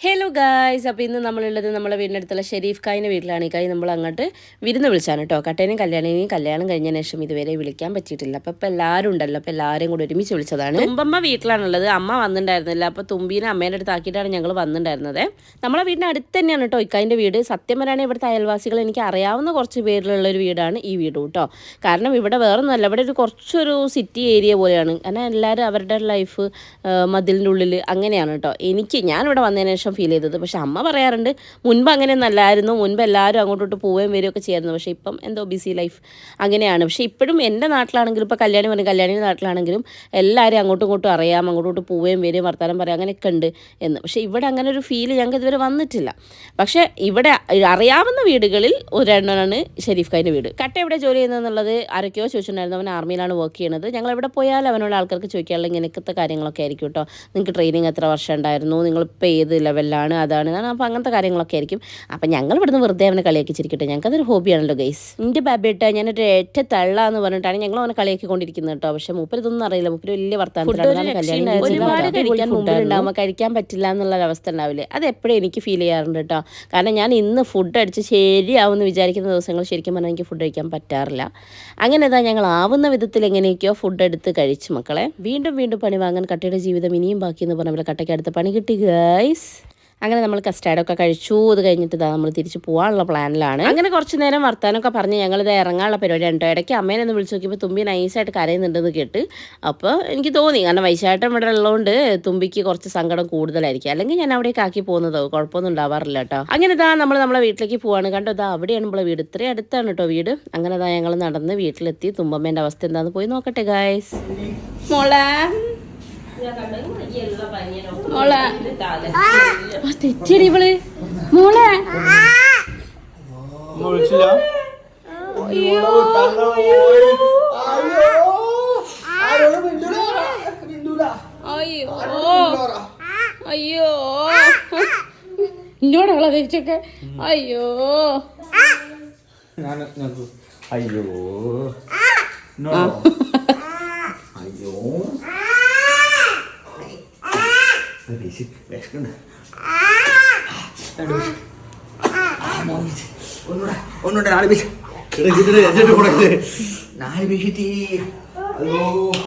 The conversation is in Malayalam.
ഹലോ ഗായ്സ്, അപ്പോൾ ഇന്ന് നമ്മളുള്ളത് നമ്മളെ വീടിനടുത്തുള്ള ഷെരീഫ് ഖായിൻ്റെ വീട്ടിലാണ്. ഈ കായ് നമ്മൾ അങ്ങോട്ട് വിരുന്ന് വിളിച്ചാണ് കേട്ടോ. കട്ടേനെയും കല്യാണം കഴിഞ്ഞതിന് ശേഷം ഇതുവരെ വിളിക്കാൻ പറ്റിയിട്ടില്ല. അപ്പോൾ എല്ലാവരും ഉണ്ടല്ലോ, അപ്പോൾ എല്ലാവരെയും കൂടി ഒരുമിച്ച് വിളിച്ചതാണ്. തുമ്പമ്മ വീട്ടിലാണുള്ളത്, അമ്മ വന്നിട്ടുണ്ടായിരുന്നില്ല. അപ്പോൾ തുമ്പീനെ അമ്മേൻ്റെ അടുത്ത് ആക്കിയിട്ടാണ് ഞങ്ങൾ വന്നിട്ടുണ്ടായിരുന്നത്. നമ്മളെ വീടിൻ്റെ അടുത്ത് തന്നെയാണ് കേട്ടോ ഇക്കായിൻ്റെ വീട്. സത്യം പറയാണെങ്കിൽ ഇവിടുത്തെ അയൽവാസികൾ എനിക്ക് അറിയാവുന്ന കുറച്ച് പേരിലുള്ളൊരു വീടാണ് ഈ വീട് കേട്ടോ. കാരണം ഇവിടെ വേറൊന്നുമല്ല, ഇവിടെ ഒരു കുറച്ചൊരു സിറ്റി ഏരിയ പോലെയാണ്. കാരണം എല്ലാവരും അവരുടെ ലൈഫ് മതിലിൻ്റെ ഉള്ളിൽ അങ്ങനെയാണ് കേട്ടോ. ഞാനിവിടെ വന്നതിന് ശേഷം ഫീൽ ചെയ്തത്. പക്ഷെ അമ്മ പറയാറുണ്ട് മുൻപ് അങ്ങനെയൊന്നും അല്ലായിരുന്നു, മുൻപ് എല്ലാവരും അങ്ങോട്ടോട്ട് പോവുകയും വരികയൊക്കെ ചെയ്യായിരുന്നു. പക്ഷേ ഇപ്പം എന്തോ ബിസി ലൈഫ് അങ്ങനെയാണ്. പക്ഷേ ഇപ്പോഴും എൻ്റെ നാട്ടിലാണെങ്കിലും ഇപ്പോൾ കല്യാണിൻ്റെ നാട്ടിലാണെങ്കിലും എല്ലാവരും അങ്ങോട്ടും ഇങ്ങോട്ടും അറിയാം, അങ്ങോട്ടോട്ട് പോവുകയും വരികയും വർത്താനം പറയാം അങ്ങനെയൊക്കെ ഉണ്ട് എന്ന്. പക്ഷേ ഇവിടെ അങ്ങനെ ഒരു ഫീൽ ഞങ്ങൾക്ക് ഇതുവരെ വന്നിട്ടില്ല. പക്ഷേ ഇവിടെ അറിയാവുന്ന വീടുകളിൽ ഒരെണ്ണമാണ് ഷെരീഫ് ഖായിൻ്റെ വീട്. കട്ട എവിടെ ജോലി ചെയ്യുന്നതെന്നുള്ളത് ആരൊക്കെയോ ചോദിച്ചിട്ടുണ്ടായിരുന്നു. അവൻ ആർമിയിലാണ് വർക്ക് ചെയ്യുന്നത്. ഞങ്ങൾ എവിടെ പോയാലും അവനോട് ആൾക്കാർക്ക് ചോദിക്കാനുള്ള ഇങ്ങനത്തെ കാര്യങ്ങളൊക്കെ ആയിരിക്കും കേട്ടോ. നിങ്ങൾക്ക് ട്രെയിനിങ് എത്ര വർഷം ഉണ്ടായിരുന്നു, നിങ്ങളിപ്പോൾ ഏത് ലെവലിലാണ്, അതാണ് അപ്പോൾ അങ്ങനത്തെ കാര്യങ്ങളൊക്കെ ആയിരിക്കും. അപ്പം ഞങ്ങൾ ഇവിടുന്ന് വെറുതെ അവനെ കളിയാക്കിച്ചിരിക്കട്ടെ, ഞങ്ങൾക്കതൊരു ഹോബിയാണല്ലോ ഗൈസ്. എൻ്റെ ബാബേട്ട ഞാനൊരു ഏറ്റ തള്ളാന്ന് പറഞ്ഞിട്ടാണ് ഞങ്ങൾ അവനെ കളിയാക്കിക്കൊണ്ടിരിക്കുന്നത് കേട്ടോ. പക്ഷെ മൂപ്പര് ഇതൊന്നും അറിയില്ല, മൂപ്പര് വലിയ വർത്താനത്തിലാണ്. ഒരുപാട് കഴിക്കാൻ മുമ്പിലുണ്ടാകുമ്പോൾ കഴിക്കാൻ പറ്റില്ല എന്നുള്ളൊരവസ്ഥ ഉണ്ടാവില്ലേ, അത് എപ്പോഴും എനിക്ക് ഫീൽ ചെയ്യാറുണ്ട് കേട്ടോ. കാരണം ഞാൻ ഇന്ന് ഫുഡ് അടിച്ച് ശരിയാവുമെന്ന് വിചാരിക്കുന്ന ദിവസങ്ങൾ ശരിക്കും പറഞ്ഞാൽ എനിക്ക് ഫുഡ് കഴിക്കാൻ പറ്റാറില്ല. അങ്ങനെ ഞങ്ങൾ ആവുന്ന വിധത്തിൽ എങ്ങനെയൊക്കെയോ ഫുഡ് എടുത്ത് കഴിച്ചു മക്കളെ. വീണ്ടും പണി വാങ്ങാൻ കട്ടയുടെ ജീവിതം ഇനിയും ബാക്കിയെന്ന് പറഞ്ഞ പോലെ കട്ടയ്ക്ക് അടുത്ത പണി കിട്ടി ഗൈസ്. അങ്ങനെ നമ്മൾ കസ്റ്റാർഡൊക്കെ കഴിച്ചു. അത് കഴിഞ്ഞിട്ട് നമ്മൾ തിരിച്ച് പോകാനുള്ള പ്ലാനിലാണ്. അങ്ങനെ കുറച്ച് നേരം വർത്താനമൊക്കെ പറഞ്ഞ് ഞങ്ങളിത് ഇറങ്ങാനുള്ള പരിപാടി ഉണ്ടോ. ഇടയ്ക്ക് അമ്മേനെ ഒന്ന് വിളിച്ച് നോക്കിയപ്പോൾ തുമ്പി നൈസായിട്ട് കരയുന്നുണ്ടെന്ന് കേട്ട്. അപ്പോൾ എനിക്ക് തോന്നി, കാരണം വൈശാട്ടം ഇവിടെ ഉള്ളതുകൊണ്ട് തുമ്പിക്ക് കുറച്ച് സങ്കടം കൂടുതലായിരിക്കും. അല്ലെങ്കിൽ ഞാൻ അവിടേക്ക് ആക്കി പോകുന്നതോ കുഴപ്പമൊന്നും ഉണ്ടാവാറില്ല കേട്ടോ. അങ്ങനെ നമ്മളെ വീട്ടിലേക്ക് പോവാണ്. കണ്ടോ, അവിടെയാണ് നമ്മളെ വീട്, ഇത്രയും അടുത്താണ് കേട്ടോ വീട്. അങ്ങനെ ഞങ്ങൾ നടന്ന് വീട്ടിലെത്തി. തുമ്പമ്മേൻ്റെ അവസ്ഥ എന്താണെന്ന് പോയി നോക്കട്ടെ ഗായ്സ്. മോളെ തെറ്റടി ഇവള് മോളെ. അയ്യോ ഇന്നോടവളെ തിരിച്ചൊക്കെ. അയ്യോ അയ്യോ അയ്യോ ഒന്നുകൂടെ നാല് പീസ് നാല് പീസ്.